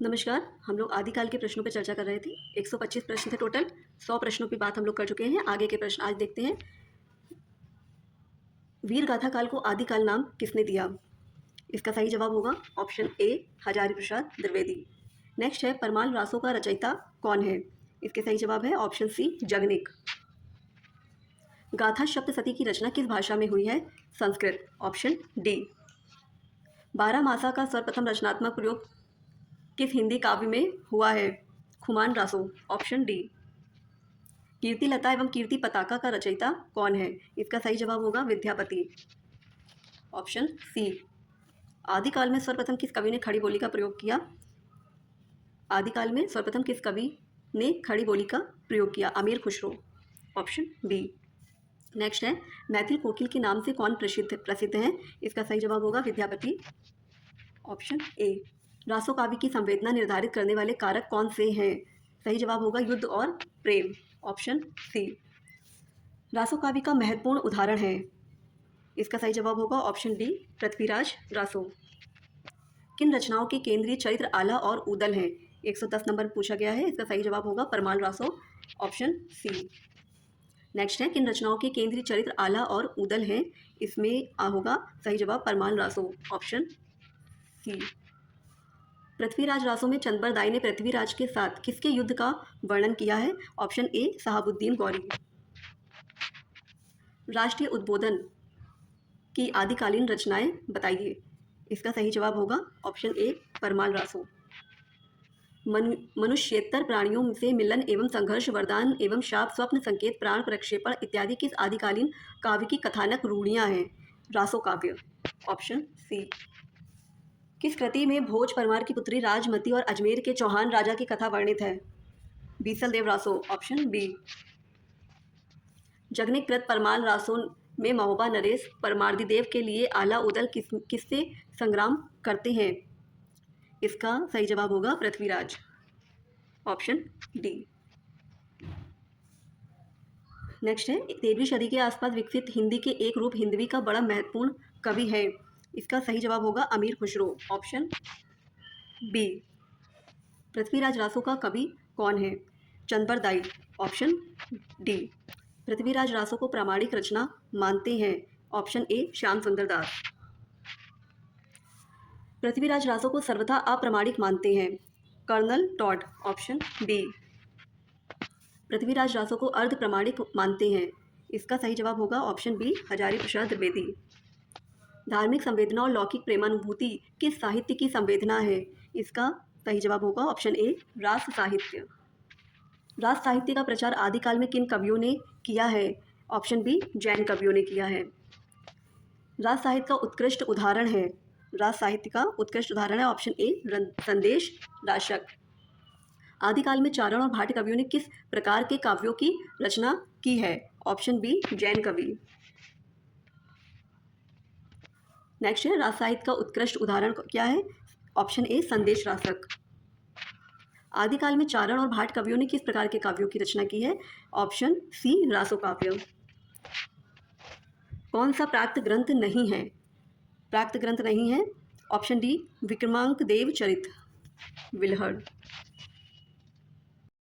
नमस्कार। हम लोग आदिकाल के प्रश्नों पर चर्चा कर रहे थे। 125 प्रश्न थे टोटल। 100 प्रश्नों की बात हम लोग कर चुके हैं। आगे के प्रश्न आज देखते हैं। वीर गाथा काल को आदिकाल नाम किसने दिया? इसका सही जवाब होगा option A Hazari Prasad Dwivedi. Next है परमाल रासों का रचयिता कौन है? इसके सही जवाब है ऑप्शन सी जगनिक। गाथा सप्तशती की रचना किस भाषा में हुई है? संस्कृत। Option D. 12 मासा का सर्वप्रथम रचनात्मक प्रयोग किस हिंदी काव्य में हुआ है? Khuman Raso. Option D. Kirtilata एवं कीर्ति पताका का रचयिता कौन है? इसका सही जवाब होगा विद्यापति। Option C. आदिकाल में सर्वप्रथम किस कवि ने खड़ी बोली का प्रयोग किया? आदिकाल में सर्वप्रथम किस कवि ने खड़ी बोली का प्रयोग किया? अमीर खुसरो। Option B. नेक्स्ट है मैथिल कोकिल के नाम से कौन प्रसिद्ध है? इसका सही जवाब होगा विद्यापति। Option A. रासो काव्य की संवेदना निर्धारित करने वाले कारक कौन से हैं? सही जवाब होगा युद्ध और प्रेम। Option C. रासो काव्य का महत्वपूर्ण उदाहरण है? इसका सही जवाब होगा ऑप्शन डी पृथ्वीराज रासो। किन रचनाओं के केंद्रीय चरित्र आला और उदल हैं? 110 नंबर पूछा गया है। इसका सही जवाब होगा Parmal Raso. Option C. Next है किन रचनाओं के केंद्रीय चरित्र आला और उदल हैं? इसमें होगा सही जवाब परमाल रासो। Option C. पृथ्वीराज रासो में चंदबर दाई ने पृथ्वीराज के साथ किसके युद्ध का वर्णन किया है? Option A Shahabuddin Gauri. राष्ट्रीय उद्बोधन की आदिकालीन रचनाएं बताइए। इसका सही जवाब होगा ऑप्शन ए परमाल रासो। मनुष्येतर प्राणियों से मिलन एवं संघर्ष, वरदान एवं शाप, स्वप्न संकेत, प्राण प्रक्षेपण इत्यादि किस आदिकालीन काव्य की कथानक रूढ़ियां हैं? रासो काव्य। Option C. किस कृति में भोज परमार की पुत्री राजमती और अजमेर के चौहान राजा की कथा वर्णित है? Bisaldev Raso. Option B. Jagnik कृत परमाल रासो में महोबा नरेश परमार्दिदेव के लिए आला उदल किससे संग्राम करते हैं? इसका सही जवाब होगा पृथ्वीराज। Option D. नेक्स्ट है 13वीं सदी के आसपास विकसित हिंदी के एक रूप हिंदवी का बड़ा महत्वपूर्ण कवि है। इसका सही जवाब होगा अमीर खुसरो। Option B. पृथ्वीराज रासो का कवि कौन है? Chand Bardai. Option D. Prithviraj Raso को प्रामाणिक रचना मानते हैं? ऑप्शन ए श्याम सुंदर दास। पृथ्वीराज रासो को सर्वथा अप्रामाणिक मानते हैं? Colonel Tod. Option B. Prithviraj Raso को अर्ध प्रामाणिक मानते हैं? इसका सही जवाब होगा ऑप्शन बी हजारी प्रसाद द्विवेदी। धार्मिक संवेदना और लौकिक प्रेमानुभूति किस साहित्य की संवेदना है? इसका सही जवाब होगा ऑप्शन ए रास साहित्य। रास साहित्य का प्रचार आदिकाल में किन कवियों ने किया है? ऑप्शन बी जैन कवियों ने किया है। रास साहित्य का उत्कृष्ट उदाहरण है? रास साहित्य का उत्कृष्ट उदाहरण है ऑप्शन ए संदेश राशक। आदिकाल में चारण और भाट कवियों ने किस प्रकार के काव्यों की रचना की है? ऑप्शन बी जैन कवि। नेक्स्ट है रास साहित्य का उत्कृष्ट उदाहरण क्या है? ऑप्शन ए संदेश राशक। आदिकाल में चारण और भाट कवियों ने किस प्रकार के काव्यों की रचना की है? ऑप्शन सी रासो काव्य। कौन सा प्राक्त ग्रंथ नहीं है? प्राक्त ग्रंथ नहीं है? ऑप्शन डी विक्रमांक देव चरित विलहड़।